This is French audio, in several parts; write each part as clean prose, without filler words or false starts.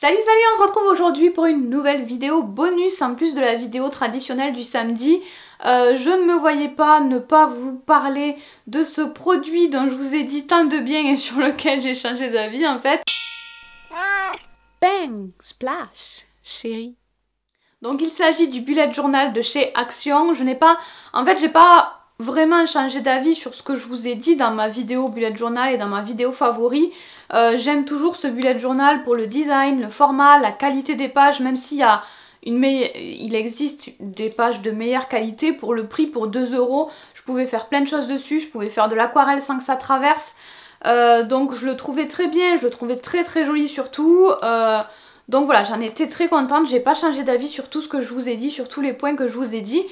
Salut, on se retrouve aujourd'hui pour une nouvelle vidéo bonus en plus de la vidéo traditionnelle du samedi. Je ne me voyais pas ne pas vous parler de ce produit dont je vous ai dit tant de bien et sur lequel j'ai changé d'avis en fait. Bang! Splash, chérie. Donc il s'agit du bullet journal de chez Action. J'ai pas vraiment changé d'avis sur ce que je vous ai dit dans ma vidéo bullet journal et dans ma vidéo favori. J'aime toujours ce bullet journal pour le design, le format, la qualité des pages, même s'il y a il existe des pages de meilleure qualité pour le prix, pour 2 €. Je pouvais faire plein de choses dessus, je pouvais faire de l'aquarelle sans que ça traverse. Donc je le trouvais très bien, je le trouvais très joli surtout. Donc voilà, j'en étais très contente, j'ai pas changé d'avis sur tout ce que je vous ai dit, sur tous les points que je vous ai dit.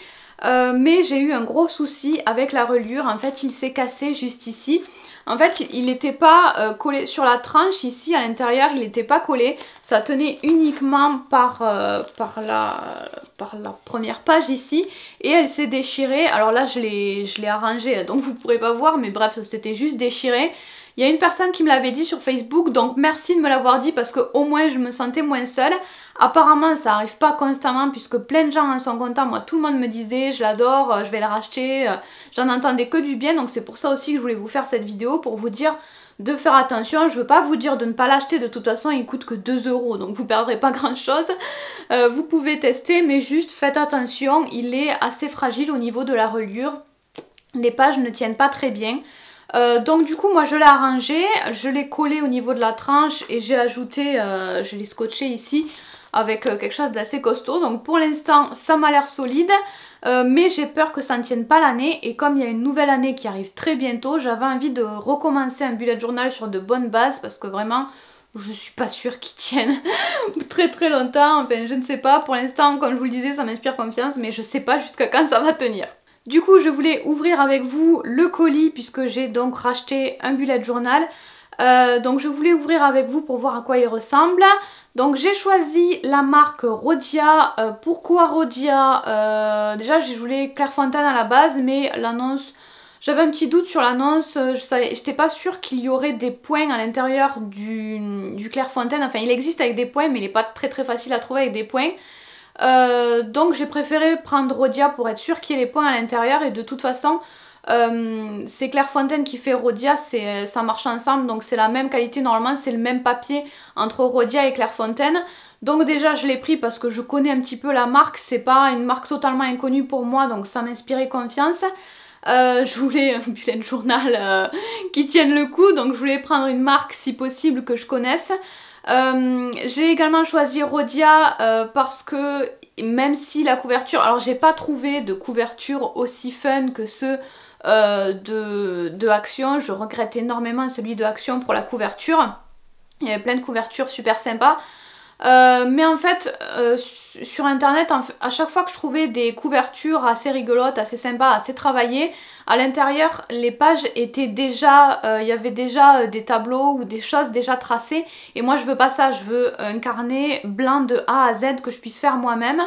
Mais j'ai eu un gros souci avec la reliure, en fait il s'est cassé juste ici. En fait il n'était pas collé sur la tranche ici à l'intérieur, il n'était pas collé. Ça tenait uniquement par la première page ici. Et elle s'est déchirée, alors là je l'ai arrangée donc vous pourrez pas voir, mais bref c'était juste déchiré. Il y a une personne qui me l'avait dit sur Facebook, donc merci de me l'avoir dit parce que au moins je me sentais moins seule. Apparemment ça arrive pas constamment puisque plein de gens en sont contents. Moi tout le monde me disait je l'adore, je vais le racheter, j'en entendais que du bien. Donc c'est pour ça aussi que je voulais vous faire cette vidéo pour vous dire de faire attention. Je veux pas vous dire de ne pas l'acheter, de toute façon il coûte que 2 € donc vous perdrez pas grand chose. Vous pouvez tester mais juste faites attention, il est assez fragile au niveau de la reliure. Les pages ne tiennent pas très bien. Donc du coup moi je l'ai arrangé, je l'ai collé au niveau de la tranche et j'ai ajouté, je l'ai scotché ici avec quelque chose d'assez costaud. Donc pour l'instant ça m'a l'air solide, mais j'ai peur que ça ne tienne pas l'année. Et comme il y a une nouvelle année qui arrive très bientôt, j'avais envie de recommencer un bullet journal sur de bonnes bases parce que vraiment je suis pas sûre qu'il tienne très longtemps. Enfin je ne sais pas, pour l'instant comme je vous le disais ça m'inspire confiance, mais je sais pas jusqu'à quand ça va tenir. Du coup je voulais ouvrir avec vous le colis puisque j'ai donc racheté un bullet journal. Donc je voulais ouvrir avec vous pour voir à quoi il ressemble. Donc j'ai choisi la marque Rhodia. Pourquoi Rhodia? Déjà je voulais Clairefontaine à la base, mais l'annonce, j'avais un petit doute sur l'annonce. Je n'étais pas sûre qu'il y aurait des points à l'intérieur du Clairefontaine. Enfin il existe avec des points mais il n'est pas très facile à trouver avec des points. Donc j'ai préféré prendre Rhodia pour être sûre qu'il y ait les points à l'intérieur. Et de toute façon c'est Clairefontaine qui fait Rhodia, ça marche ensemble, donc c'est la même qualité. Normalement c'est le même papier entre Rhodia et Clairefontaine. Donc déjà je l'ai pris parce que je connais un petit peu la marque, c'est pas une marque totalement inconnue pour moi, donc ça m'inspirait confiance. Je voulais un bullet journal qui tienne le coup, donc je voulais prendre une marque si possible que je connaisse. J'ai également choisi Rhodia parce que même si la couverture, alors j'ai pas trouvé de couverture aussi fun que ceux de Action, je regrette énormément celui de Action pour la couverture. Il y avait plein de couvertures super sympas. Mais en fait sur internet à chaque fois que je trouvais des couvertures assez rigolotes, assez sympas, assez travaillées, à l'intérieur les pages étaient déjà, il y avait déjà des tableaux ou des choses déjà tracées. Et moi je veux pas ça, je veux un carnet blanc de A à Z que je puisse faire moi-même.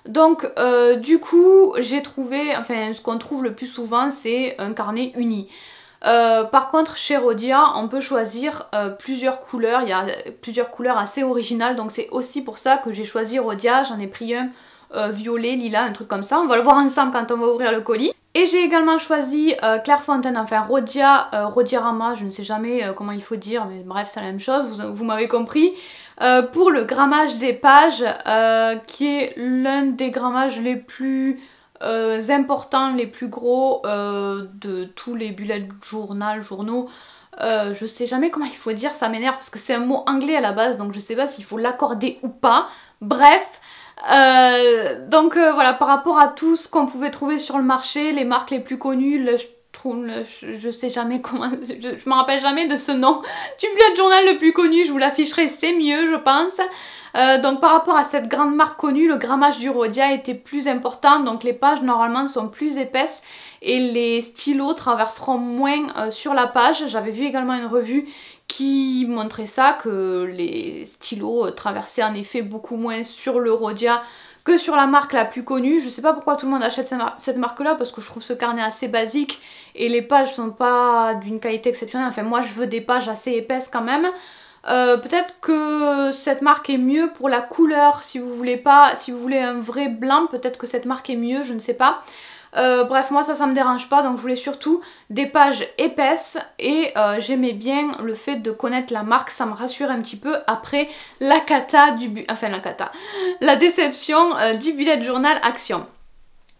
Donc du coup j'ai trouvé, enfin ce qu'on trouve le plus souvent c'est un carnet uni. Par contre chez Rhodia on peut choisir plusieurs couleurs, il y a plusieurs couleurs assez originales, donc c'est aussi pour ça que j'ai choisi Rhodia. J'en ai pris un violet, lilas, un truc comme ça, on va le voir ensemble quand on va ouvrir le colis. Et j'ai également choisi Clairefontaine, enfin Rhodia, Rhodiarama, je ne sais jamais comment il faut dire, mais bref c'est la même chose, vous m'avez compris. Pour le grammage des pages, qui est l'un des grammages les plus importants, les plus gros de tous les bullet journaux. Je sais jamais comment il faut dire, ça m'énerve parce que c'est un mot anglais à la base, donc je sais pas s'il faut l'accorder ou pas. Bref, donc voilà, par rapport à tout ce qu'on pouvait trouver sur le marché, les marques les plus connues, je sais jamais comment, je me rappelle jamais de ce nom du bullet journal le plus connu, je vous l'afficherai, c'est mieux je pense. Donc par rapport à cette grande marque connue, le grammage du Rhodia était plus important, donc les pages normalement sont plus épaisses et les stylos traverseront moins sur la page. J'avais vu également une revue qui montrait ça, que les stylos traversaient en effet beaucoup moins sur le Rhodia que sur la marque la plus connue. Je sais pas pourquoi tout le monde achète cette marque là, parce que je trouve ce carnet assez basique et les pages sont pas d'une qualité exceptionnelle. Enfin moi je veux des pages assez épaisses quand même. Peut-être que cette marque est mieux pour la couleur, si vous voulez pas, si vous voulez un vrai blanc, peut-être que cette marque est mieux, je ne sais pas. Bref, moi ça me dérange pas, donc je voulais surtout des pages épaisses et j'aimais bien le fait de connaître la marque, ça me rassure un petit peu après la la déception du bullet journal Action.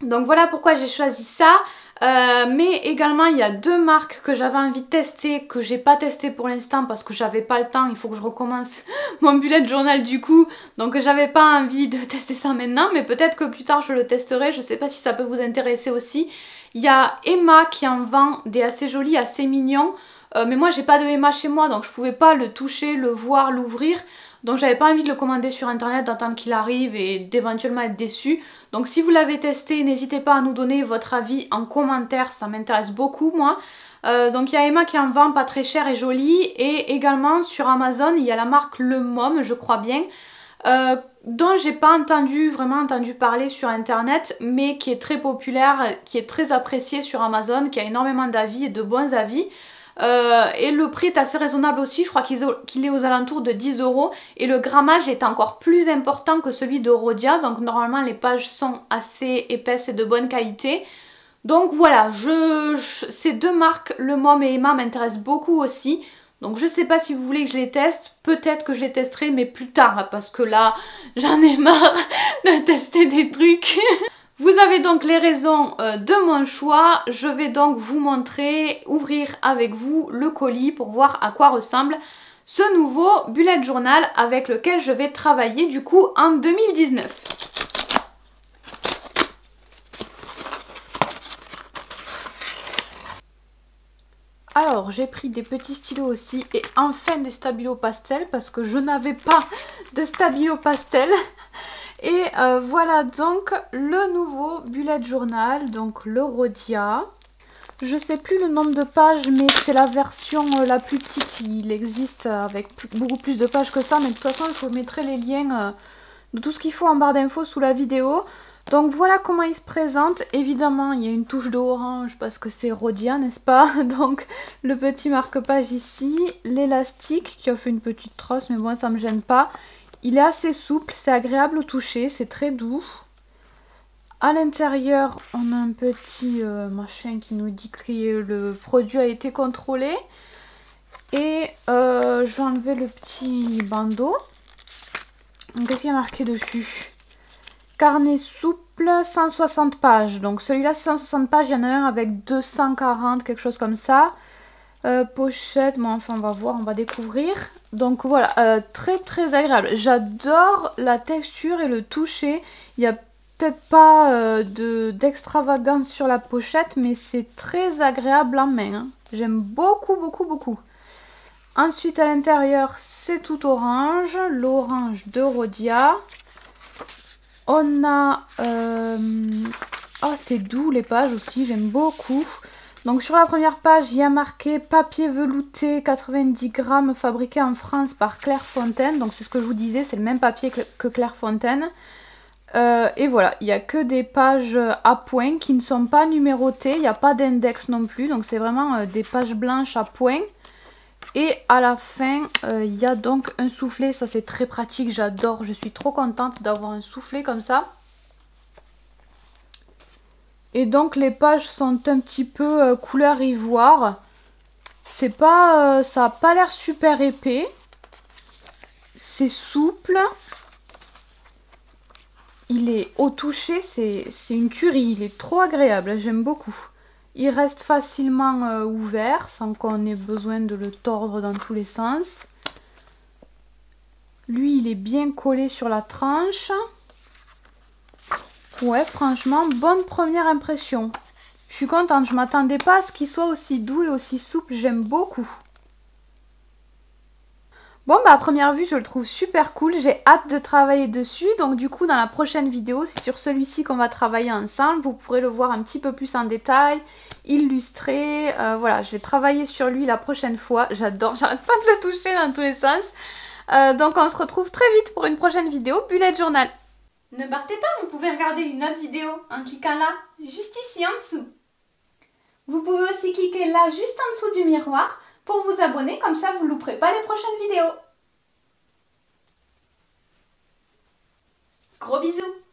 Donc voilà pourquoi j'ai choisi ça. Mais également il y a deux marques que j'avais envie de tester, que j'ai pas testé pour l'instant parce que j'avais pas le temps, il faut que je recommence mon bullet journal du coup, donc j'avais pas envie de tester ça maintenant, mais peut-être que plus tard je le testerai, je sais pas si ça peut vous intéresser aussi. Il y a Emma qui en vend des assez jolis, assez mignons, mais moi j'ai pas de Emma chez moi donc je pouvais pas le toucher, le voir, l'ouvrir. Donc j'avais pas envie de le commander sur internet, d'attendre qu'il arrive et d'éventuellement être déçue. Donc si vous l'avez testé, n'hésitez pas à nous donner votre avis en commentaire, ça m'intéresse beaucoup moi. Donc il y a Emma qui en vend pas très cher et jolie. Et également sur Amazon, il y a la marque Le Mom, je crois bien. Dont j'ai pas vraiment entendu parler sur internet, mais qui est très populaire, qui est très apprécié sur Amazon, qui a énormément d'avis et de bons avis. Et le prix est assez raisonnable aussi, je crois qu'il est aux alentours de 10 € et le grammage est encore plus important que celui de Rhodia, donc normalement les pages sont assez épaisses et de bonne qualité. Donc voilà, ces deux marques, Le Mom et Emma, m'intéressent beaucoup aussi. Donc je sais pas si vous voulez que je les teste, peut-être que je les testerai mais plus tard parce que là j'en ai marre de tester des trucs. Vous avez donc les raisons de mon choix, je vais donc vous montrer, ouvrir avec vous le colis pour voir à quoi ressemble ce nouveau bullet journal avec lequel je vais travailler du coup en 2019. Alors j'ai pris des petits stylos aussi et enfin des stabilos pastel parce que je n'avais pas de stabilo pastel. Et voilà donc le nouveau bullet journal, donc le Rhodia. Je sais plus le nombre de pages mais c'est la version la plus petite. Il existe avec beaucoup plus de pages que ça, mais de toute façon je vous mettrai les liens de tout ce qu'il faut en barre d'infos sous la vidéo. Donc voilà comment il se présente. Évidemment il y a une touche d'orange parce que c'est Rhodia, n'est-ce pas? Donc le petit marque-page ici, l'élastique qui a fait une petite trace mais bon ça me gêne pas. Il est assez souple, c'est agréable au toucher, c'est très doux. À l'intérieur, on a un petit machin qui nous dit que le produit a été contrôlé. Et je vais enlever le petit bandeau. Qu'est-ce qu'il y a marqué dessus? Carnet souple, 160 pages. Donc celui-là, c'est 160 pages. Il y en a un avec 240, quelque chose comme ça. Pochette, bon enfin on va voir, on va découvrir. Donc voilà, très très agréable. J'adore la texture et le toucher. Il n'y a peut-être pas d'extravagance sur la pochette, mais c'est très agréable en main. Hein. J'aime beaucoup beaucoup beaucoup. Ensuite à l'intérieur c'est tout orange, l'orange de Rhodia. On a... Oh c'est doux les pages aussi, j'aime beaucoup. Donc sur la première page, il y a marqué papier velouté 90 grammes fabriqué en France par Clairefontaine. Donc c'est ce que je vous disais, c'est le même papier que Clairefontaine. Et voilà, il n'y a que des pages à points qui ne sont pas numérotées. Il n'y a pas d'index non plus. Donc c'est vraiment des pages blanches à points. Et à la fin, il y a donc un soufflet. Ça c'est très pratique, j'adore. Je suis trop contente d'avoir un soufflet comme ça. Et donc les pages sont un petit peu couleur ivoire. C'est pas, ça n'a pas l'air super épais. C'est souple. Il est au toucher, c'est une tuerie. Il est trop agréable, j'aime beaucoup. Il reste facilement ouvert sans qu'on ait besoin de le tordre dans tous les sens. Lui, il est bien collé sur la tranche. Ouais, franchement, bonne première impression. Je suis contente, je m'attendais pas à ce qu'il soit aussi doux et aussi souple, j'aime beaucoup. Bon bah à première vue je le trouve super cool, j'ai hâte de travailler dessus. Donc du coup dans la prochaine vidéo, c'est sur celui-ci qu'on va travailler ensemble. Vous pourrez le voir un petit peu plus en détail, illustré. Voilà, je vais travailler sur lui la prochaine fois. J'adore, j'arrête pas de le toucher dans tous les sens. Donc on se retrouve très vite pour une prochaine vidéo bullet journal. Ne partez pas, vous pouvez regarder une autre vidéo en cliquant là, juste ici en dessous. Vous pouvez aussi cliquer là juste en dessous du miroir pour vous abonner, comme ça vous ne louperez pas les prochaines vidéos. Gros bisous.